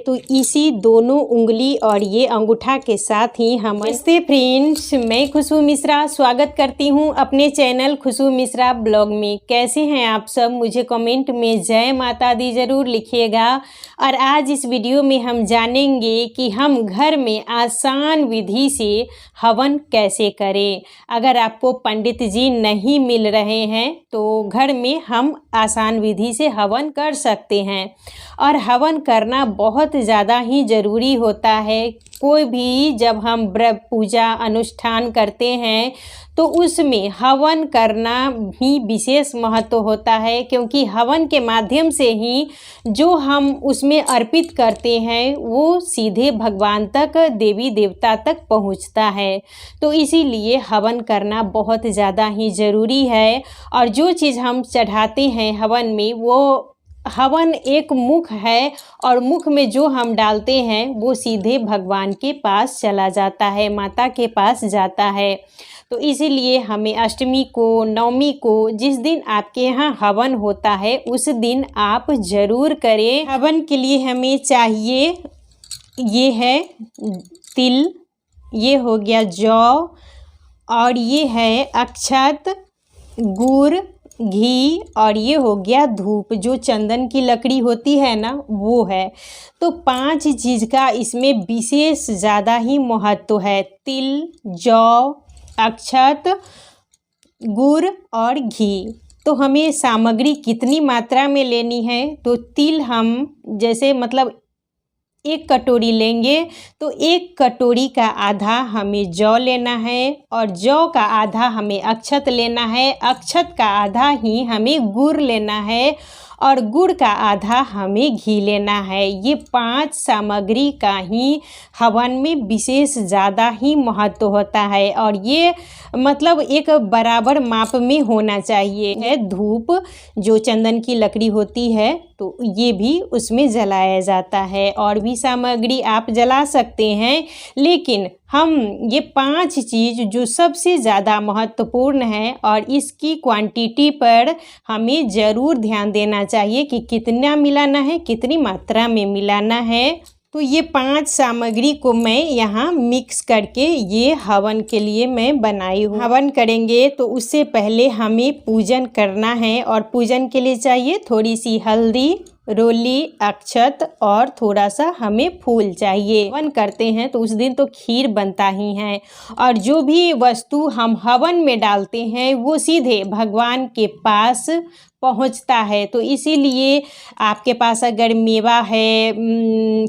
तो इसी दोनों उंगली और ये अंगूठा के साथ ही हम। नमस्ते फ्रेंड्स, मैं खुशबू मिश्रा स्वागत करती हूँ अपने चैनल खुशबू मिश्रा ब्लॉग में। कैसे हैं आप सब? मुझे कमेंट में जय माता दी ज़रूर लिखिएगा। और आज इस वीडियो में हम जानेंगे कि हम घर में आसान विधि से हवन कैसे करें। अगर आपको पंडित जी नहीं मिल रहे हैं तो घर में हम आसान विधि से हवन कर सकते हैं। और हवन करना बहुत ज़्यादा ही ज़रूरी होता है। कोई भी जब हम व्रत पूजा अनुष्ठान करते हैं तो उसमें हवन करना भी विशेष महत्व होता है, क्योंकि हवन के माध्यम से ही जो हम उसमें अर्पित करते हैं वो सीधे भगवान तक, देवी देवता तक पहुंचता है। तो इसीलिए हवन करना बहुत ज़्यादा ही ज़रूरी है। और जो चीज़ हम चढ़ाते हैं हवन में, वो हवन एक मुख है और मुख में जो हम डालते हैं वो सीधे भगवान के पास चला जाता है, माता के पास जाता है। तो इसीलिए हमें अष्टमी को, नवमी को, जिस दिन आपके यहाँ हवन होता है उस दिन आप ज़रूर करें। हवन के लिए हमें चाहिए, ये है तिल, ये हो गया जौ, और ये है अक्षत, गुड़, घी, और ये हो गया धूप। जो चंदन की लकड़ी होती है ना, वो है। तो 5 चीज़ का इसमें विशेष ज़्यादा ही महत्व है। तिल, जौ, अक्षत, गुड़ और घी। तो हमें सामग्री कितनी मात्रा में लेनी है? तो तिल हम जैसे मतलब 1 कटोरी लेंगे तो 1 कटोरी का आधा हमें जौ लेना है, और जौ का आधा हमें अक्षत लेना है, अक्षत का आधा ही हमें गुड़ लेना है, और गुड़ का आधा हमें घी लेना है। ये 5 सामग्री का ही हवन में विशेष ज़्यादा ही महत्व होता है, और ये मतलब एक बराबर माप में होना चाहिए। है धूप, जो चंदन की लकड़ी होती है, तो ये भी उसमें जलाया जाता है। और भी सामग्री आप जला सकते हैं, लेकिन हम ये 5 चीज़ जो सबसे ज़्यादा महत्वपूर्ण है, और इसकी क्वांटिटी पर हमें ज़रूर ध्यान देना चाहिए कि कितना मिलाना है, कितनी मात्रा में मिलाना है। तो ये 5 सामग्री को मैं यहाँ मिक्स करके ये हवन के लिए मैं बनाई हूँ। हवन करेंगे तो उससे पहले हमें पूजन करना है, और पूजन के लिए चाहिए थोड़ी सी हल्दी, रोली, अक्षत, और थोड़ा सा हमें फूल चाहिए। हवन करते हैं तो उस दिन तो खीर बनता ही है, और जो भी वस्तु हम हवन में डालते हैं वो सीधे भगवान के पास पहुंचता है। तो इसीलिए आपके पास अगर मेवा है,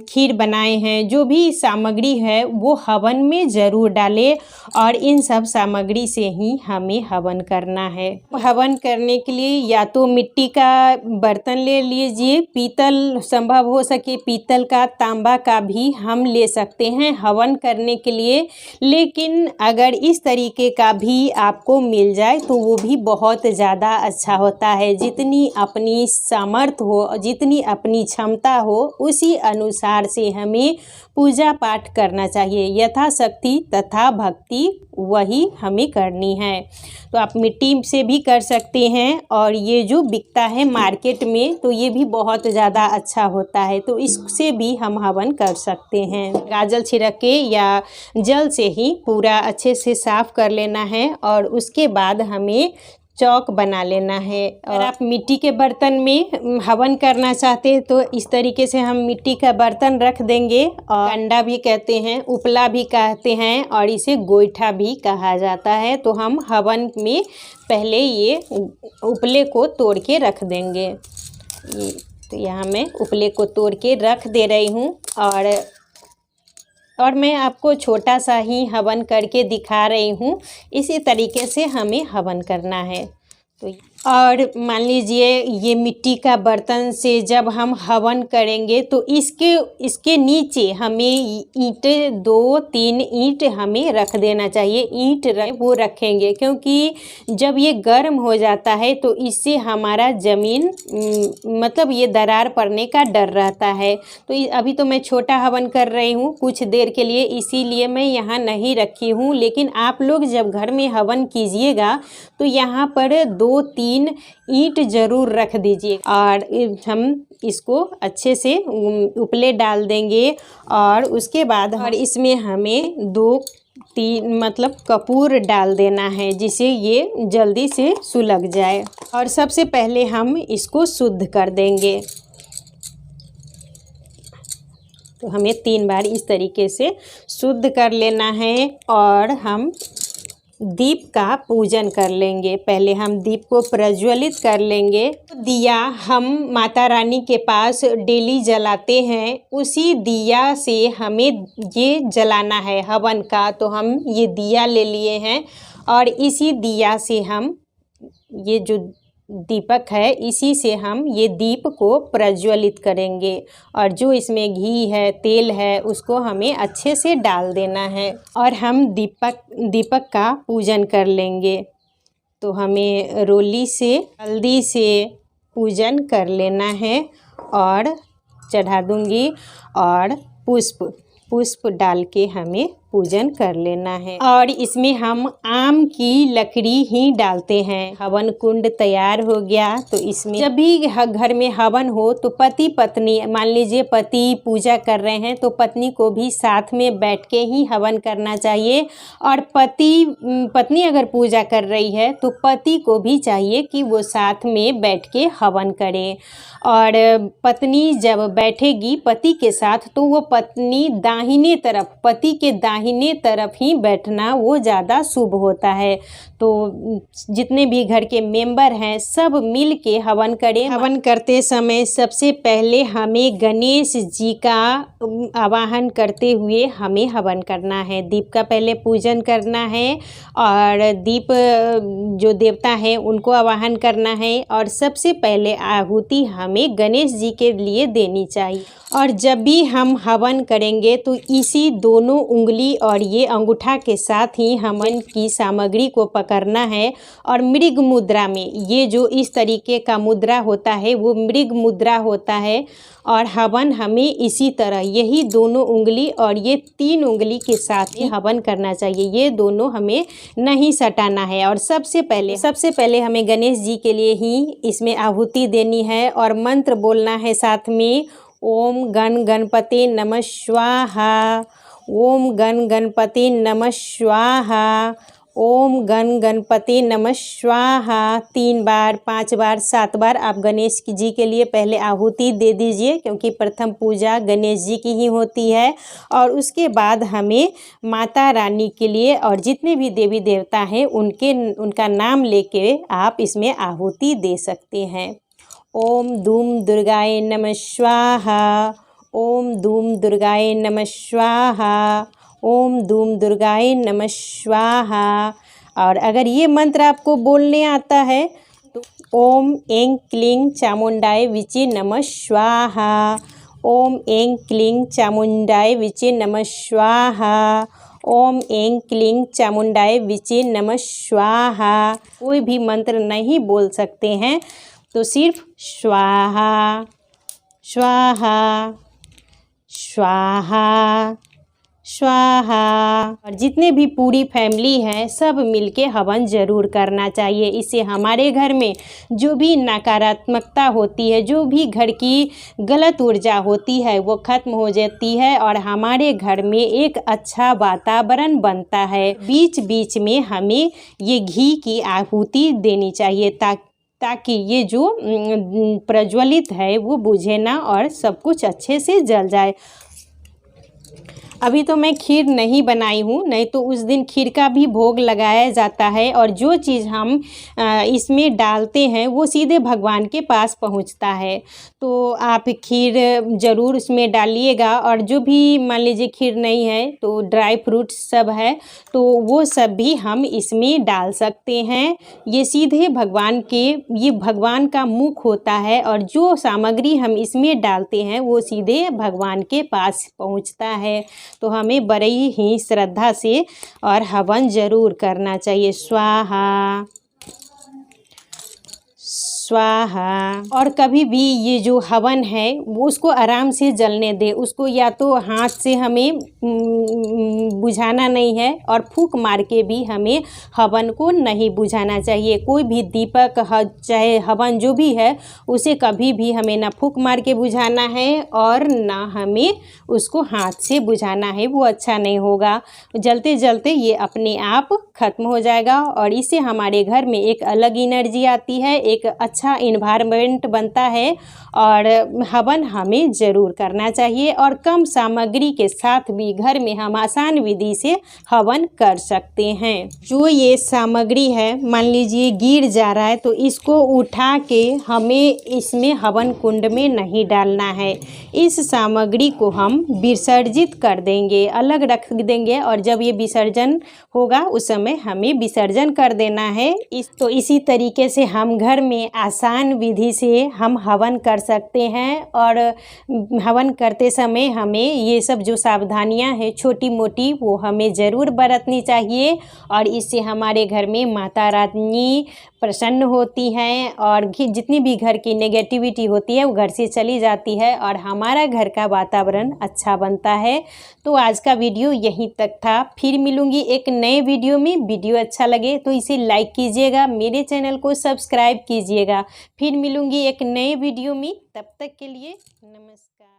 खीर बनाए हैं, जो भी सामग्री है वो हवन में ज़रूर डालें, और इन सब सामग्री से ही हमें हवन करना है। हवन करने के लिए या तो मिट्टी का बर्तन ले लीजिए, पीतल संभव हो सके पीतल का, तांबा का भी हम ले सकते हैं हवन करने के लिए। लेकिन अगर इस तरीके का भी आपको मिल जाए तो वो भी बहुत ज़्यादा अच्छा होता है। जितनी अपनी सामर्थ्य हो, जितनी अपनी क्षमता हो, उसी अनुसार से हमें पूजा पाठ करना चाहिए। यथाशक्ति तथा भक्ति वही हमें करनी है। तो आप मिट्टी से भी कर सकते हैं, और ये जो बिकता है मार्केट में तो ये भी बहुत ज़्यादा अच्छा होता है, तो इससे भी हम हवन कर सकते हैं। गाजल छिड़क के या जल से ही पूरा अच्छे से साफ़ कर लेना है, और उसके बाद हमें चौक बना लेना है। और आप मिट्टी के बर्तन में हवन करना चाहते हैं तो इस तरीके से हम मिट्टी का बर्तन रख देंगे, और कंडा भी कहते हैं, उपला भी कहते हैं, और इसे गोईठा भी कहा जाता है। तो हम हवन में पहले ये उपले को तोड़ के रख देंगे। तो यहाँ मैं उपले को तोड़ के रख दे रही हूँ, और मैं आपको छोटा सा ही हवन करके दिखा रही हूँ। इसी तरीके से हमें हवन करना है। तो और मान लीजिए ये मिट्टी का बर्तन से जब हम हवन करेंगे तो इसके नीचे हमें ईंटें 2-3 ईंट हमें रख देना चाहिए। ईंट वो रखेंगे क्योंकि जब ये गर्म हो जाता है तो इससे हमारा ज़मीन मतलब ये दरार पड़ने का डर रहता है। तो अभी तो मैं छोटा हवन कर रही हूँ कुछ देर के लिए, इसीलिए मैं यहाँ नहीं रखी हूँ। लेकिन आप लोग जब घर में हवन कीजिएगा तो यहाँ पर 2-3 ईंट ज़रूर रख दीजिए। और हम इसको अच्छे से उपले डाल देंगे। और उसके बाद और इसमें हमें 2-3 मतलब कपूर डाल देना है, जिससे ये जल्दी से सुलग जाए। और सबसे पहले हम इसको शुद्ध कर देंगे। तो हमें 3 बार इस तरीके से शुद्ध कर लेना है। और हम दीप का पूजन कर लेंगे। पहले हम दीप को प्रज्वलित कर लेंगे। दिया हम माता रानी के पास डेली जलाते हैं, उसी दिया से हमें ये जलाना है हवन का। तो हम ये दिया ले लिए हैं और इसी दिया से हम ये जो दीपक है, इसी से हम ये दीप को प्रज्वलित करेंगे। और जो इसमें घी है, तेल है, उसको हमें अच्छे से डाल देना है और हम दीपक का पूजन कर लेंगे। तो हमें रोली से हल्दी से पूजन कर लेना है और चढ़ा दूंगी। और पुष्प डाल के हमें पूजन कर लेना है। और इसमें हम आम की लकड़ी ही डालते हैं। हवन कुंड तैयार हो गया। तो इसमें जब भी घर में हवन हो तो पति पत्नी, मान लीजिए पति पूजा कर रहे हैं तो पत्नी को भी साथ में बैठ के ही हवन करना चाहिए। और पत्नी अगर पूजा कर रही है तो पति को भी चाहिए कि वो साथ में बैठ के हवन करे। और पत्नी जब बैठेगी पति के साथ तो वो पत्नी दाहिने तरफ, पति के दाहिने तरफ ही बैठना वो ज़्यादा शुभ होता है। तो जितने भी घर के मेंबर हैं सब मिल के हवन करें। हवन करते समय सबसे पहले हमें गणेश जी का आवाहन करते हुए हमें हवन करना है। दीप का पहले पूजन करना है और दीप जो देवता हैं उनको आवाहन करना है। और सबसे पहले आहुति हमें गणेश जी के लिए देनी चाहिए। और जब भी हम हवन करेंगे तो इसी दोनों उंगली और ये अंगूठा के साथ ही हवन की सामग्री को पकड़ना है। और मृग मुद्रा में, ये जो इस तरीके का मुद्रा होता है वो मृग मुद्रा होता है। और हवन हमें इसी तरह यही दोनों उंगली और ये 3 उंगली के साथ ही हवन करना चाहिए। ये दोनों हमें नहीं सटाना है। और सबसे पहले हमें गणेश जी के लिए ही इसमें आहुति देनी है और मंत्र बोलना है साथ में। ओम गण गणपति नमः स्वाहा, ओम गण गणपति नमः स्वाहा, ओम गण गणपति नमः स्वाहा। 3 बार, 5 बार, 7 बार आप गणेश जी के लिए पहले आहुति दे दीजिए, क्योंकि प्रथम पूजा गणेश जी की ही होती है। और उसके बाद हमें माता रानी के लिए और जितने भी देवी देवता हैं उनका नाम लेके आप इसमें आहुति दे सकते हैं। ओम धूम दुर्गाय नमः स्वाहा, ओम धूम दुर्गाय नमः स्वाहा, ओम धूम दुर्गाय नमः स्वाहा। और अगर ये मंत्र आपको बोलने आता है तो ओम ऐं क्लीं चामुंडाय विचे नमः स्वाहा, ओम ऐं क्लीं चामुंडाय विचे नमः स्वाहा, ओम ऐं क्लीं चामुंडाय विचे नमः स्वाहा। कोई भी मंत्र नहीं बोल सकते हैं तो सिर्फ स्वाहा स्वाहा स्वाहा स्वाहा। और जितने भी पूरी फैमिली है सब मिलके हवन ज़रूर करना चाहिए। इससे हमारे घर में जो भी नकारात्मकता होती है, जो भी घर की गलत ऊर्जा होती है वो खत्म हो जाती है और हमारे घर में एक अच्छा वातावरण बनता है। बीच बीच में हमें ये घी की आहुति देनी चाहिए ताकि ये जो प्रज्वलित है वो बुझे ना और सब कुछ अच्छे से जल जाए। अभी तो मैं खीर नहीं बनाई हूँ, नहीं तो उस दिन खीर का भी भोग लगाया जाता है। और जो चीज़ हम इसमें डालते हैं वो सीधे भगवान के पास पहुँचता है। तो आप खीर ज़रूर उसमें डालिएगा। और जो भी मान लीजिए खीर नहीं है तो ड्राई फ्रूट्स सब है तो वो सब भी हम इसमें डाल सकते हैं। ये सीधे भगवान के, ये भगवान का मुख होता है और जो सामग्री हम इसमें डालते हैं वो सीधे भगवान के पास पहुँचता है। तो हमें बड़ी ही श्रद्धा से और हवन ज़रूर करना चाहिए। स्वाहा स्वाहा। और कभी भी ये जो हवन है वो उसको आराम से जलने दे, उसको या तो हाथ से हमें बुझाना नहीं है और फूंक मार के भी हमें हवन को नहीं बुझाना चाहिए। कोई भी दीपक चाहे हवन जो भी है उसे कभी भी हमें ना फूंक मार के बुझाना है और ना हमें उसको हाथ से बुझाना है, वो अच्छा नहीं होगा। जलते जलते ये अपने आप ख़त्म हो जाएगा और इससे हमारे घर में एक अलग एनर्जी आती है, एक अच्छा इन्वायरमेंट बनता है। और हवन हमें ज़रूर करना चाहिए और कम सामग्री के साथ भी घर में हम आसान विधि से हवन कर सकते हैं। जो ये सामग्री है मान लीजिए गिर जा रहा है तो इसको उठा के हमें इसमें हवन कुंड में नहीं डालना है। इस सामग्री को हम विसर्जित कर देंगे, अलग रख देंगे और जब ये विसर्जन होगा उस समय हमें विसर्जन कर देना है। इसी तरीके से हम घर में आसान विधि से हम हवन कर सकते हैं। और हवन करते समय हमें ये सब जो सावधानियां हैं छोटी मोटी वो हमें ज़रूर बरतनी चाहिए और इससे हमारे घर में माता रानी प्रसन्न होती हैं और जितनी भी घर की नेगेटिविटी होती है वो घर से चली जाती है और हमारा घर का वातावरण अच्छा बनता है। तो आज का वीडियो यहीं तक था, फिर मिलूंगी एक नए वीडियो में। वीडियो अच्छा लगे तो इसे लाइक कीजिएगा, मेरे चैनल को सब्सक्राइब कीजिएगा। फिर मिलूंगी एक नए वीडियो में, तब तक के लिए नमस्कार।